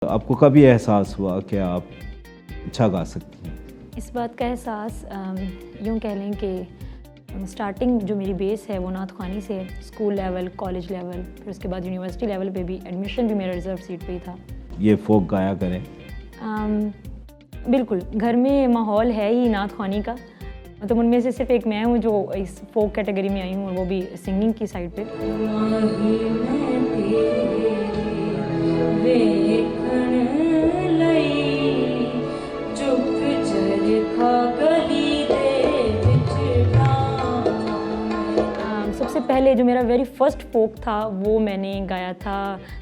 आपको कभी एहसास हुआ कि आप अच्छा गा सकती हैं? इस बात का एहसास यूँ कह लें कि स्टार्टिंग जो मेरी बेस है वो नात ख़्वानी से है। स्कूल लेवल, कॉलेज लेवल, फिर उसके बाद यूनिवर्सिटी लेवल पे भी एडमिशन भी मेरा रिज़र्व सीट पे ही था। ये फ़ोक गाया करें? बिल्कुल, घर में माहौल है ही नात ख़्वानी का। मतलब उनमें से सिर्फ एक मैं हूँ जो इस फ़ोक कैटेगरी में आई हूँ, और वो भी सिंगिंग की साइड पे। सबसे पहले जो मेरा वेरी फर्स्ट फ़ोक था वो मैंने गाया था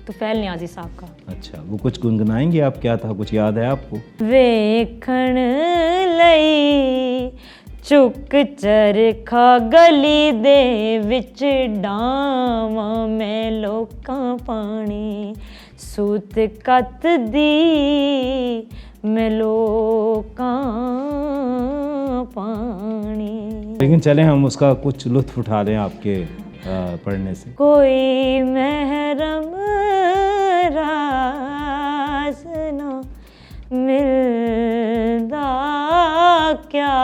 तुफ़ैल नियाज़ी साहब का। अच्छा, वो कुछ गुनगुनाएंगे आप? क्या था, कुछ याद है आपको? वेखण लई चुक चरखा गली दे विच डावां मैं लोकां पानी सूत कत दी मैं लोकां पानी। लेकिन चलें हम उसका कुछ लुत्फ़ उठा लें आपके पढ़ने से। कोई महरम राज न मिलदा क्या।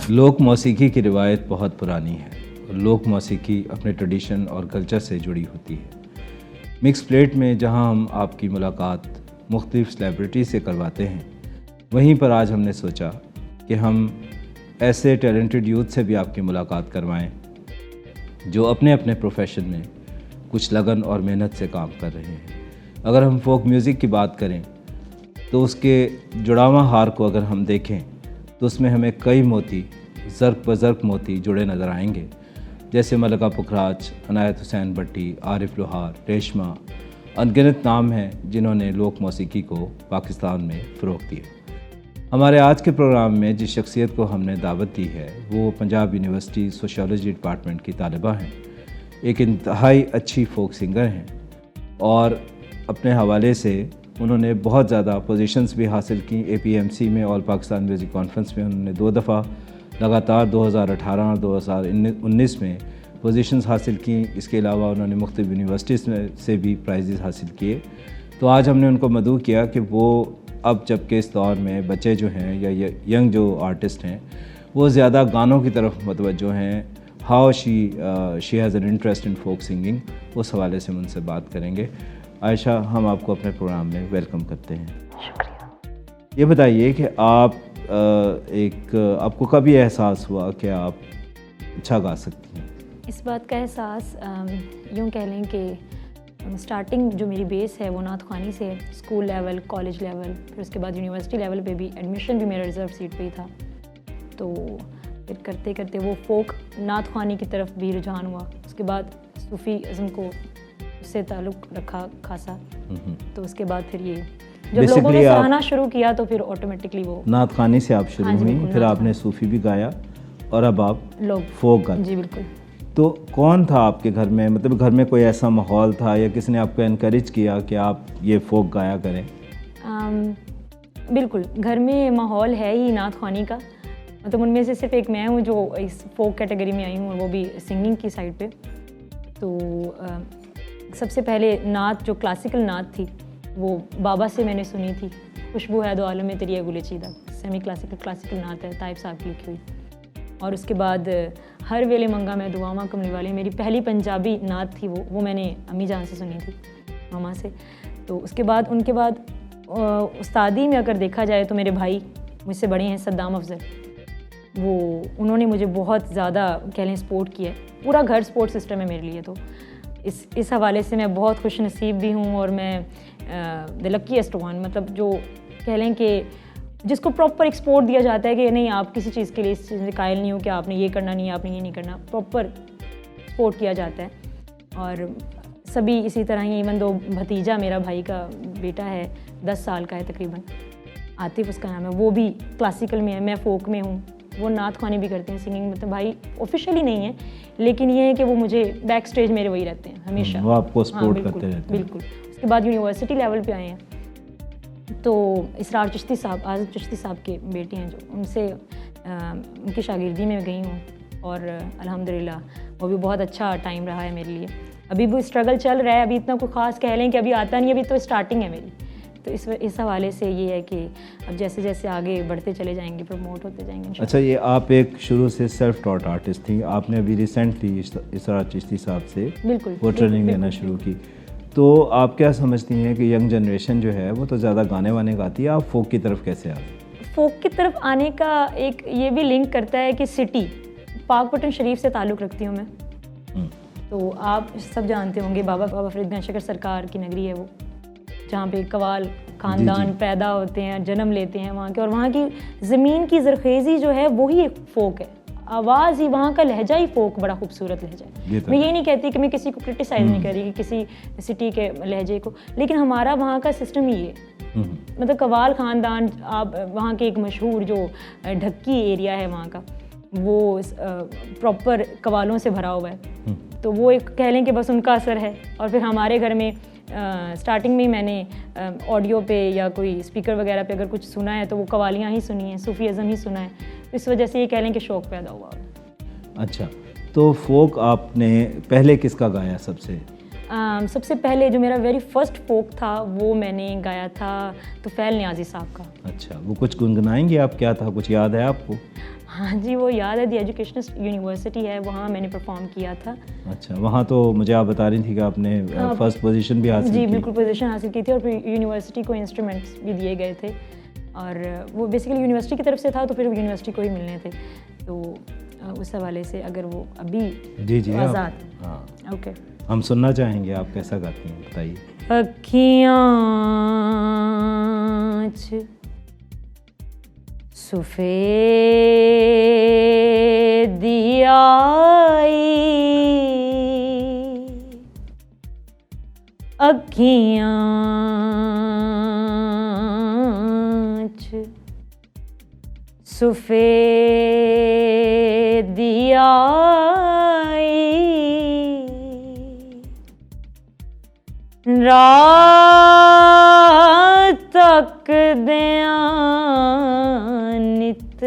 लोक मौसीकी की रिवायत बहुत पुरानी है और लोक मौसीकी अपने ट्रेडिशन और कल्चर से जुड़ी होती है। मिक्स प्लेट में जहां हम आपकी मुलाकात मुख्तलिफ सेलिब्रिटी से करवाते हैं, वहीं पर आज हमने सोचा कि हम ऐसे टैलेंटेड यूथ से भी आपकी मुलाकात करवाएं जो अपने अपने प्रोफेशन में कुछ लगन और मेहनत से काम कर रहे हैं। अगर हम फोक म्यूज़िक की बात करें तो उसके जुड़ावा हार को अगर हम देखें तो उसमें हमें कई मोती, ज़र्क ब ज़र्क मोती जुड़े नज़र आएंगे, जैसे मलका पुखराज, अनायत हुसैन भट्टी, आरिफ लोहार, रेशमा, अनगिनत नाम हैं जिन्होंने लोक मौसीकी को पाकिस्तान में फ़रोग़ दिया। हमारे आज के प्रोग्राम में जिस शख्सियत को हमने दावत दी है वो पंजाब यूनिवर्सिटी सोशियोलॉजी डिपार्टमेंट की तालिबा हैं। एक इंतहाई अच्छी फ़ोक सिंगर हैं और अपने हवाले से उन्होंने बहुत ज़्यादा पोजीशंस भी हासिल की। APMC में, ऑल पाकिस्तान म्यूज़िक कॉन्फ्रेंस में उन्होंने 2 दफ़ा लगातार 2018 और 2019 में पोजीशंस हासिल की। इसके अलावा उन्होंने मुख्तलिफ यूनिवर्सिटीज़ में से भी प्राइज़ हासिल किए। तो आज हमने उनको मदऊ किया कि वो अब जबकि इस दौर में बच्चे जो हैं या यंग जो आर्टिस्ट हैं वो ज़्यादा गानों की तरफ मुतवज्जो हैं, how she has an interest in folk singing, उस हवाले से हम उनसे बात करेंगे। आयशा, हम आपको अपने प्रोग्राम में वेलकम करते हैं। शुक्रिया। ये बताइए कि आप आपको कभी एहसास हुआ कि आप अच्छा गा सकती हैं? इस बात का एहसास यूँ कह लें कि स्टार्टिंग जो मेरी बेस है वो नात ख़्वानी से है। स्कूल लेवल, कॉलेज लेवल, फिर उसके बाद यूनिवर्सिटी लेवल पे भी एडमिशन भी मेरा रिज़र्व सीट पे ही था। तो फिर करते करते वो फ़ोक नात ख़्वानी की तरफ भी रुझान हुआ। उसके बाद सूफ़ीज़्म को उससे ताल्लुक़ रखा खासा। तो उसके बाद फिर ये जब लोगों ने सराहना शुरू किया तो फिर ऑटोमेटिकली वो नात ख़्वानी से आप शुरू हुई, फिर आपने सूफ़ी भी गाया और अब आप फ़ोक गाते। जी बिल्कुल। तो कौन था आपके घर में, मतलब घर में कोई ऐसा माहौल था या किसी ने आपको इनकरेज किया कि आप ये फ़ोक गाया करें? बिल्कुल, घर में माहौल है ही नात ख़्वानी का। मतलब उनमें से सिर्फ एक मैं हूँ जो इस फ़ोक कैटेगरी में आई हूँ, और वो भी सिंगिंग की साइड पे। तो सबसे पहले नात जो क्लासिकल नात थी वो बाबा से मैंने सुनी थी। खुशबू है दो आलम में तेरी है गुले चीदा, सेमी क्लासिकल नात है, ताइब साहब की लिखी हुई। और उसके बाद हर वेले मंगा मैं दुआवां कमली वाली, मेरी पहली पंजाबी नात थी वो मैंने अम्मी जान से सुनी थी, मामा से। तो उसके बाद उनके बाद उस्तादी में अगर देखा जाए तो मेरे भाई मुझसे बड़े हैं, सद्दाम अफजल, उन्होंने मुझे बहुत ज़्यादा कह लें सपोर्ट किया है। पूरा घर सपोर्ट सिस्टम है मेरे लिए। तो इस हवाले से मैं बहुत खुश नसीब भी हूँ, और मैं द लकीएस्ट वन, मतलब जो कह लें कि जिसको प्रॉपर एक्सपोर्ट दिया जाता है कि नहीं आप किसी चीज़ के लिए इस चीज़ में कायल नहीं हो कि आपने ये करना नहीं है, आपने ये नहीं करना, प्रॉपर सपोर्ट किया जाता है। और सभी इसी तरह ही, इवन दो भतीजा मेरा भाई का बेटा है, 10 साल का है तकरीबन, आतिफ उसका नाम है, वो भी क्लासिकल में है, मैं फ़ोक में हूँ। वो नात ख़्वानी भी करते हैं, सिंगिंग, मतलब भाई ऑफिशियली नहीं है, लेकिन ये है कि वो मुझे बैक स्टेज मेरे वही रहते हैं हमेशा, वो आपको सपोर्ट करते रहते हैं। बिल्कुल। उसके बाद यूनिवर्सिटी लेवल पे आए हैं तो इसरार चिश्ती साहब, आज़म चिश्ती साहब के बेटे हैं जो, उनसे उनकी शागिर्दी में गई हूँ। और अल्हम्दुलिल्लाह वो भी बहुत अच्छा टाइम रहा है मेरे लिए। अभी भी स्ट्रगल चल रहा है, अभी इतना कोई ख़ास कह लें कि अभी आता नहीं, अभी तो स्टार्टिंग है मेरी। तो इस हवाले से ये है कि अब जैसे जैसे आगे बढ़ते चले जाएंगे, प्रमोट होते जाएंगे इंशाल्लाह। अच्छा, ये आप एक शुरू से सेल्फ टॉट आर्टिस्ट थी, आपने अभी रिसेंटली इसरा चिश्ती साहब से बिल्कुल वो ट्रेनिंग लेना शुरू की, तो आप क्या समझती हैं कि यंग जनरेशन जो है वो तो ज़्यादा गाने वाने गाती है, आप फोक की तरफ कैसे आ गए? फोक की तरफ आने का एक ये भी लिंक करता है कि सिटी पाकपटन शरीफ से ताल्लुक़ रखती हूँ मैं। तो आप सब जानते होंगे बाबा फरीद गंशकर सरकार की नगरी है वो, जहाँ पे कवाल ख़ानदान पैदा होते हैं, जन्म लेते हैं वहाँ के, और वहाँ की ज़मीन की ज़रखेज़ी जो है वही एक फ़ोक है, आवाज़ ही, वहाँ का लहजा ही फ़ोक बड़ा खूबसूरत लहजा है। मैं ये नहीं कहती कि मैं किसी को क्रिटिसाइज़ नहीं कर रही कि किसी सिटी के लहजे को, लेकिन हमारा वहाँ का सिस्टम ही है। मतलब कवाल ख़ानदान, आप वहाँ के एक मशहूर जो ढक्की एरिया है वहाँ का, वो प्रॉपर कवालों से भरा हुआ है। तो वो एक कह लें कि बस उनका असर है। और फिर हमारे घर में स्टार्टिंग में ही मैंने ऑडियो पे या कोई स्पीकर वगैरह पे अगर कुछ सुना है तो वो कवालियाँ ही सुनी हैं, सूफ़ीज़म ही सुना है। तो इस वजह से ये कह लें कि शौक़ पैदा हुआ। अच्छा, तो फोक आपने पहले किसका गाया सबसे? सबसे पहले जो मेरा वेरी फर्स्ट फोक था वो मैंने गाया था तुफ़ैल नियाज़ी साहब का। अच्छा, वो कुछ गुनगुनाएंगे आप? क्या था, कुछ याद है आपको? हाँ जी, वो याद है, दी एजुकेशनिस्ट यूनिवर्सिटी है, वहाँ मैंने परफॉर्म किया था। अच्छा, वहाँ तो मुझे आप बता रही थी कि आपने फर्स्ट पोजीशन भी हासिल की। जी बिल्कुल, पोजीशन हासिल की थी, और फिर यूनिवर्सिटी को इंस्ट्रूमेंट्स भी दिए गए थे, और वो बेसिकली यूनिवर्सिटी की तरफ से था, तो फिर यूनिवर्सिटी को ही मिलने थे। तो उस हवाले से अगर वो अभी जी आज़ाद, हाँ ओके, हम सुनना चाहेंगे, आप कैसा गाती हैं बताइए। अखियाँ सफ़ेदी आई, अखियाँ सफ़ेदी आई, रात तक नित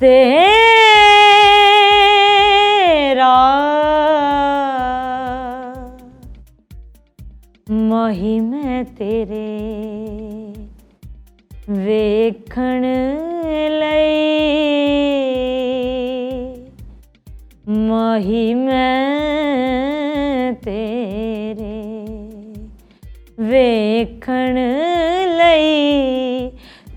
तेरा मही मैं तेरे वेखण लई, मही मैं तेरे वेखण लई,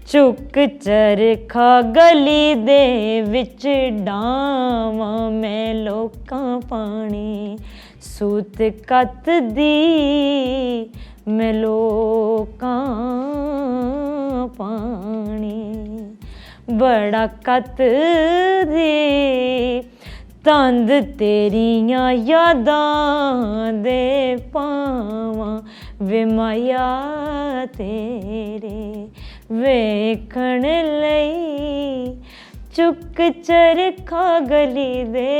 चुक चरखा गली दे विच डावां मैं लोकां पानी, सूत कत दी मैं लोकां पानी, बड़ा कत दी तंद तेरियां यादां दे पावां, वे माया तेरे वेखण लई, चुक चरखा गली दे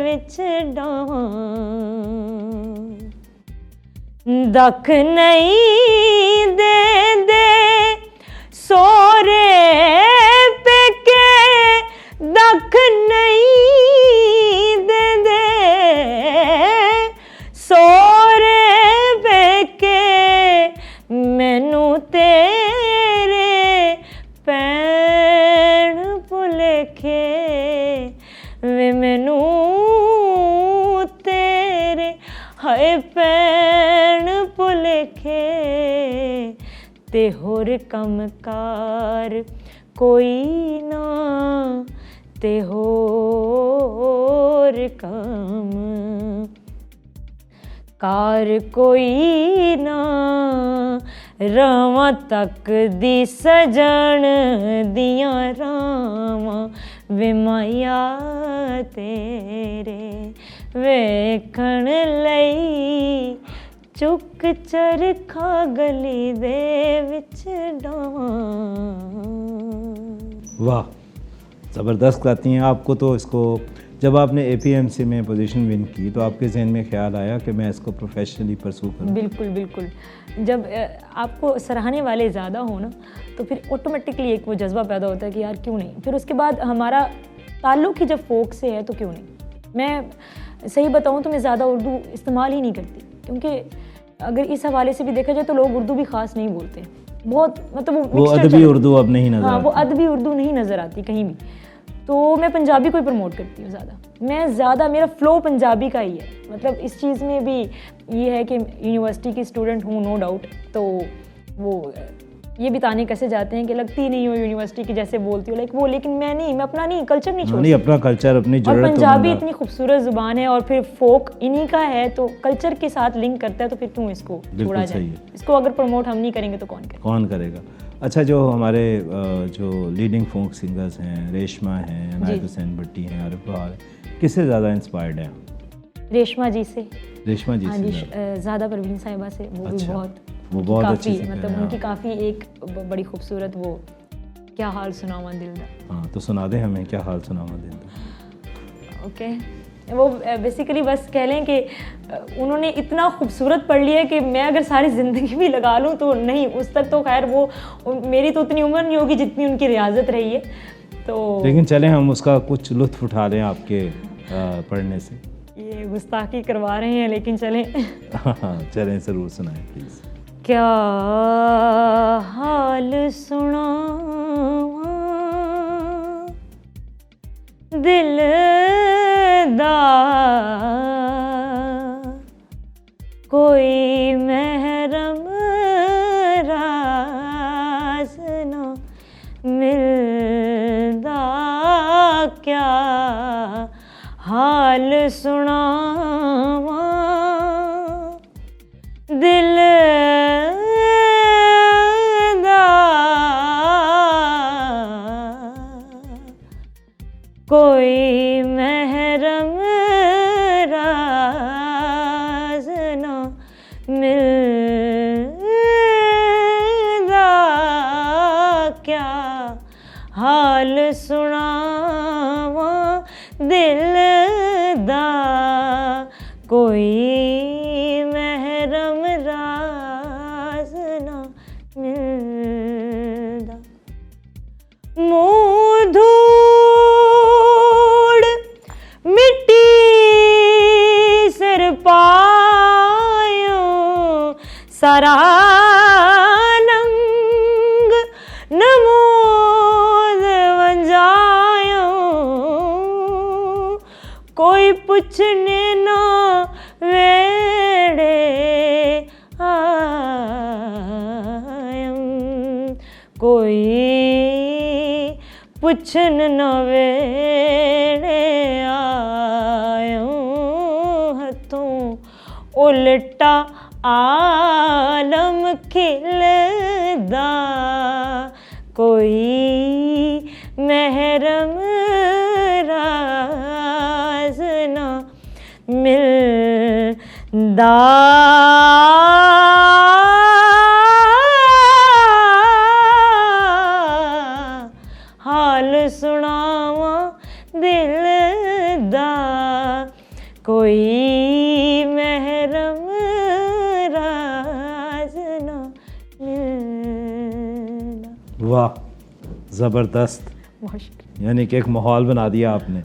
विच डावां, दख नहीं दे दे सोरे पेके, दख नहीं दे दे सोरे पेके, मैनू तेरे पैण भुलेखे, वे मैनू तेरे हाय पैण भुलेखे, ते होर कमकार कोई ना, ते होर कम कार कोई ना, रावां तक दी सजण दियां रावां, वे माया तेरे वेखण लई, चुक चरखा गली दे विच डावां। वाह, ज़बरदस्त गाती हैं। आपको तो इसको जब आपने APMC में पोजीशन विन की तो आपके जहन में ख्याल आया कि मैं इसको प्रोफेशनली परसू करूँ? बिल्कुल बिल्कुल। जब आपको सराहने वाले ज़्यादा हो ना तो फिर ऑटोमेटिकली एक वो जज्बा पैदा होता है कि यार क्यों नहीं। फिर उसके बाद हमारा ताल्लुक़ ही जब फोक से है तो क्यों नहीं। मैं सही बताऊँ तो मैं ज़्यादा उर्दू इस्तेमाल ही नहीं करती, क्योंकि अगर इस हवाले से भी देखा जाए तो लोग उर्दू भी ख़ास नहीं बोलते, बहुत मतलब वो अदबी उर्दू अब नहीं नज़र आती। वो अदबी उर्दू नहीं नज़र आती कहीं भी। तो मैं पंजाबी को ही प्रमोट करती हूँ ज़्यादा। मैं ज़्यादा मेरा फ़्लो पंजाबी का ही है। मतलब इस चीज़ में भी ये है कि यूनिवर्सिटी की स्टूडेंट हूँ नो डाउट, तो वो ये बिताने कैसे जाते हैं कि लगती नहीं हो यूनिवर्सिटी की जैसे बोलती हो लाइक वो, लेकिन मैं नहीं, मैं अपना नहीं कल्चर नहीं छोड़ती। नहीं, अपना कल्चर अपनी और जरूरत। पंजाबी इतनी खूबसूरत ज़ुबान है और फिर फोक इन्हीं का है, तो कल्चर के साथ लिंक करता है, तो फिर क्यों इसको छोड़ा जाए। इसको अगर प्रमोट हम नहीं करेंगे तो कौन करेगा। अच्छा, जो हमारे जो लीडिंग फोक सिंगर्स हैं, रेशमा हैं, अनायत हुसैन भट्टी हैं, आरिफ बहार, किससे ज़्यादा इंस्पायर्ड हैं? रेशमा जी से। रेशमा जी से ज़्यादा परवीन साहिबा से। वो भी बहुत काफ़ी मतलब उनकी काफ़ी एक बड़ी खूबसूरत वो क्या हाल सुनावा दिल दा। हाँ, तो सुना दे हमें क्या हाल सुनावा दिल दा। ओके, वो बेसिकली बस कह लें कि उन्होंने इतना खूबसूरत पढ़ लिया कि मैं अगर सारी ज़िंदगी भी लगा लूँ तो नहीं, उस तक तो खैर वो मेरी तो उतनी उम्र नहीं होगी जितनी उनकी रियाजत रही है। तो लेकिन चलें हम उसका कुछ लुत्फ़ उठा लें आपके पढ़ने से। ये गुस्ताखी करवा रहे हैं लेकिन चलें। हाँ, चलें, ज़रूर सुनाएं प्लीज़। क्या हाल सुनावा दिल दा, कोई महरम राज ना मिलदा, क्या हाल सुनावा दिल दा, कोई महरम राज ना मिलदा, क्या हाल सुनावा दिल दा, कोई महरम राज ना मिलदा। मुँह धूड़ मिट्टी सिर पायो, सारा नंग नमोद वंजायो, कोई पुछने ना वेड़े आयम, कोई पुछन न वेड़े आयो, हथों उल्टा आलम खिलदा, कोई महरम राज ना मिलदा, हाल सुनावा दिल दा, कोई महरम राज ना मिलदा। वाह, ज़बरदस्त। यानी कि एक माहौल बना दिया आपने।